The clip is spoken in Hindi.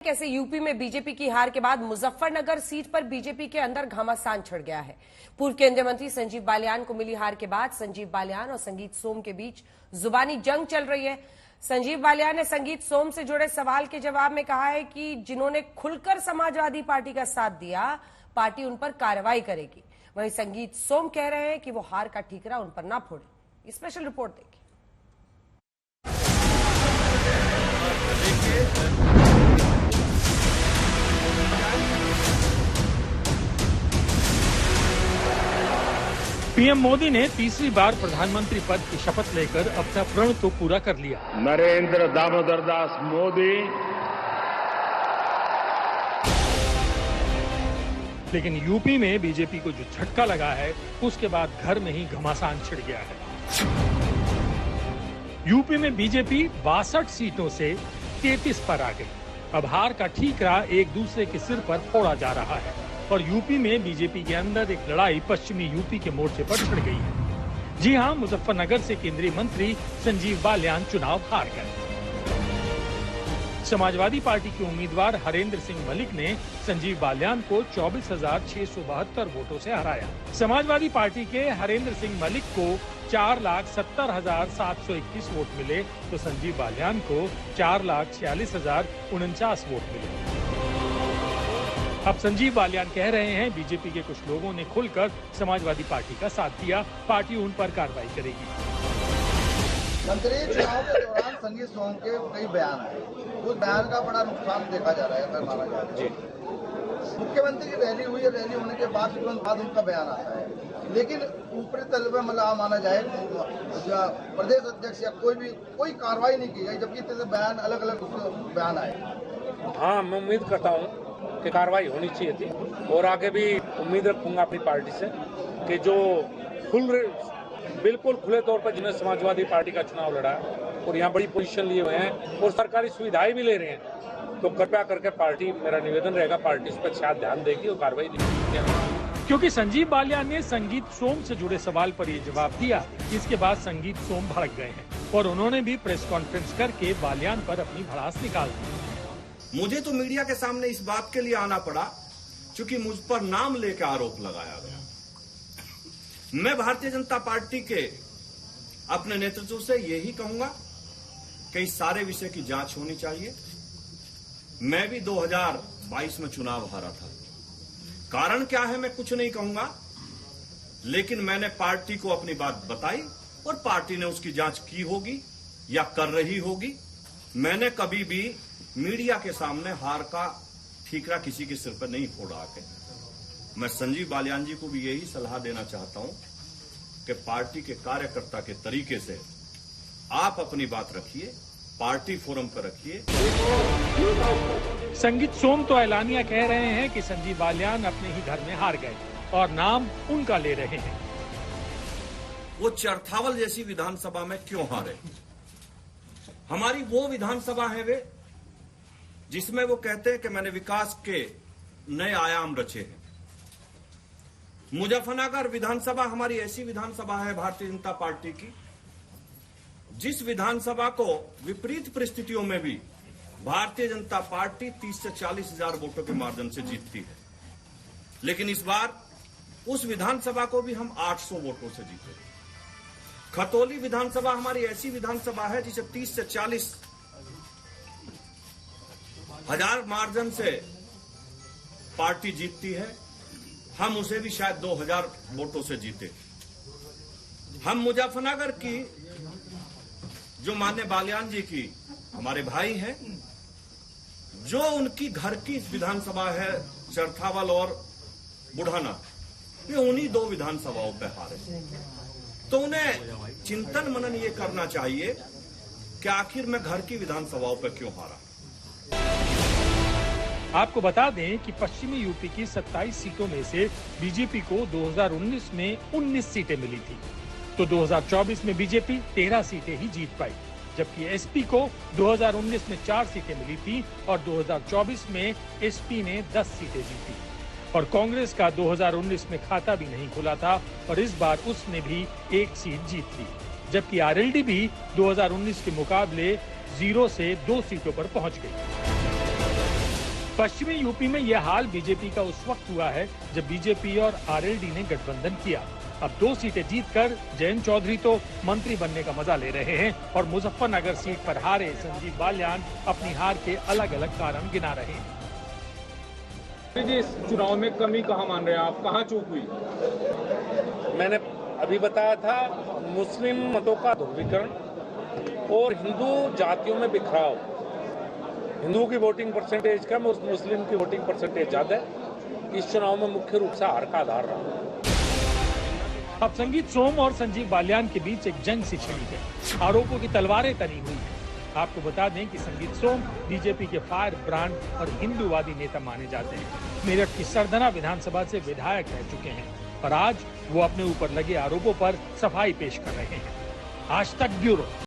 कैसे यूपी में बीजेपी की हार के बाद मुजफ्फरनगर सीट पर बीजेपी के अंदर घमासान छिड़ गया है। पूर्व केंद्रीय मंत्री संजीव बालियान को मिली हार के बाद संजीव बालियान और संगीत सोम के बीच जुबानी जंग चल रही है। संजीव बालियान ने संगीत सोम से जुड़े सवाल के जवाब में कहा है कि जिन्होंने खुलकर समाजवादी पार्टी का साथ दिया, पार्टी उन पर कार्रवाई करेगी। वहीं संगीत सोम कह रहे हैं कि वो हार का ठीकरा उन पर ना फोड़े। स्पेशल रिपोर्ट देखिए। पीएम मोदी ने तीसरी बार प्रधानमंत्री पद की शपथ लेकर अपना प्रण तो पूरा कर लिया। नरेंद्र दामोदर दास मोदी। लेकिन यूपी में बीजेपी को जो झटका लगा है, उसके बाद घर में ही घमासान छिड़ गया है। यूपी में बीजेपी 62 सीटों से 33 पर आ गई। अब हार का ठीकरा एक दूसरे के सिर पर फोड़ा जा रहा है और यूपी में बीजेपी के अंदर एक लड़ाई पश्चिमी यूपी के मोर्चे पर छिड़ गई है। जी हां, मुजफ्फरनगर से केंद्रीय मंत्री संजीव बालियान चुनाव हार गए। समाजवादी पार्टी के उम्मीदवार हरेंद्र सिंह मलिक ने संजीव बालियान को 24,672 वोटों से हराया। समाजवादी पार्टी के हरेंद्र सिंह मलिक को 4,70,721 वोट मिले तो संजीव बालियान को 4,46,049 वोट मिले। अब संजीव बालियान कह रहे हैं बीजेपी के कुछ लोगों ने खुलकर समाजवादी पार्टी का साथ दिया, पार्टी उन पर कार्रवाई करेगी। मंत्री चुनाव के दौरान संगीत सोम के कई बयान आए, उस बयान का बड़ा नुकसान देखा जा रहा है, अगर माना जाए। मुख्यमंत्री की रैली हुई, रैली होने के बाद तुरंत बाद उनका बयान आता है, लेकिन ऊपरी तल पे मतलब माना जाए प्रदेश अध्यक्ष या कोई कार्रवाई नहीं की गई, जबकि इतने बयान अलग अलग बयान आए। हाँ, मैं उम्मीद करता हूँ कि कार्रवाई होनी चाहिए थी और आगे भी उम्मीद रखूंगा अपनी पार्टी से कि जो बिल्कुल खुले तौर पर जिन्हें समाजवादी पार्टी का चुनाव लड़ा है और यहाँ बड़ी पोजीशन लिए हुए हैं और सरकारी सुविधाएं भी ले रहे हैं, तो कृपया करके पार्टी, मेरा निवेदन रहेगा, पार्टी इस पर शायद ध्यान देगी और कार्रवाई देगी। क्योंकि संजीव बालियान ने संगीत सोम से जुड़े सवाल पर ये जवाब दिया, इसके बाद संगीत सोम भड़क गए हैं और उन्होंने भी प्रेस कॉन्फ्रेंस करके बालियान पर अपनी भड़ास निकाल दी। मुझे तो मीडिया के सामने इस बात के लिए आना पड़ा क्योंकि मुझ पर नाम लेकर आरोप लगाया गया। मैं भारतीय जनता पार्टी के अपने नेतृत्व से यही कहूंगा कि इस सारे विषय की जांच होनी चाहिए। मैं भी 2022 में चुनाव हारा था। कारण क्या है मैं कुछ नहीं कहूंगा, लेकिन मैंने पार्टी को अपनी बात बताई और पार्टी ने उसकी जांच की होगी या कर रही होगी। मैंने कभी भी मीडिया के सामने हार का ठीकरा किसी के सिर पर नहीं फोड़ा आके। मैं संजीव बालियान जी को भी यही सलाह देना चाहता हूं कि पार्टी के कार्यकर्ता के तरीके से आप अपनी बात रखिए, पार्टी फोरम पर रखिए। संगीत सोम तो ऐलानिया कह रहे हैं कि संजीव बालियान अपने ही घर में हार गए और नाम उनका ले रहे हैं। वो चरथावल जैसी विधानसभा में क्यों हारे? हमारी वो विधानसभा है वे जिसमें वो कहते हैं कि मैंने विकास के नए आयाम रचे हैं। मुजफ्फरनगर विधानसभा हमारी ऐसी विधानसभा है भारतीय जनता पार्टी की, जिस विधानसभा को विपरीत परिस्थितियों में भी भारतीय जनता पार्टी 30 से 40 हजार वोटों के मार्जिन से जीतती है। लेकिन इस बार उस विधानसभा को भी हम 800 वोटों से जीते। खतौली विधानसभा हमारी ऐसी विधानसभा है जिसे 30 से 40 हजार मार्जिन से पार्टी जीतती है। हम उसे भी शायद 2000 वोटों से जीते। हम मुजफ्फरनगर की जो माननीय बालियान जी की हमारे भाई हैं, जो उनकी घर की विधानसभा है चरथावल और बुढ़ाना, ये उन्हीं दो विधानसभाओं पे हारे। तो उन्हें चिंतन मनन ये करना चाहिए कि आखिर मैं घर की विधानसभाओं पे क्यों हारा। आपको बता दें कि पश्चिमी यूपी की 27 सीटों में से बीजेपी को 2019 में 19 सीटें मिली थी, तो 2024 में बीजेपी 13 सीटें ही जीत पाई, जबकि एसपी को 2019 में 4 सीटें मिली थी और 2024 में एसपी ने 10 सीटें जीती। और कांग्रेस का 2019 में खाता भी नहीं खुला था और इस बार उसने भी 1 सीट जीत ली, जबकि आरएलडी भी 2019 के मुकाबले 0 से 2 सीटों पर पहुंच गई। पश्चिमी यूपी में यह हाल बीजेपी का उस वक्त हुआ है जब बीजेपी और आरएलडी ने गठबंधन किया। अब 2 सीटें जीतकर जयंत चौधरी तो मंत्री बनने का मजा ले रहे हैं और मुजफ्फरनगर सीट पर हारे संजीव बालियान अपनी हार के अलग अलग कारण गिना रहे हैं। जी, इस चुनाव में कमी कहाँ मान रहे हैं आप, कहाँ चूक हुई? मैंने अभी बताया था, मुस्लिम मतों का ध्रुवीकरण और हिंदू जातियों में बिखराव। हिंदुओं की वोटिंग परसेंटेज कम, मुस्लिम की वोटिंग परसेंटेज ज्यादा है। इस चुनाव में मुख्य रूप से हार का आधार रहा। अब संगीत सोम और संजीव बालियान के बीच एक जंग सी छिड़ी है। आरोपों की तलवारें तनी हुई है। आपको बता दें कि संगीत सोम बीजेपी के फायर ब्रांड और हिंदूवादी नेता माने जाते हैं। मेरठ की सरधना विधानसभा से विधायक रह चुके हैं और आज वो अपने ऊपर लगे आरोपों पर सफाई पेश कर रहे हैं। आज तक ब्यूरो।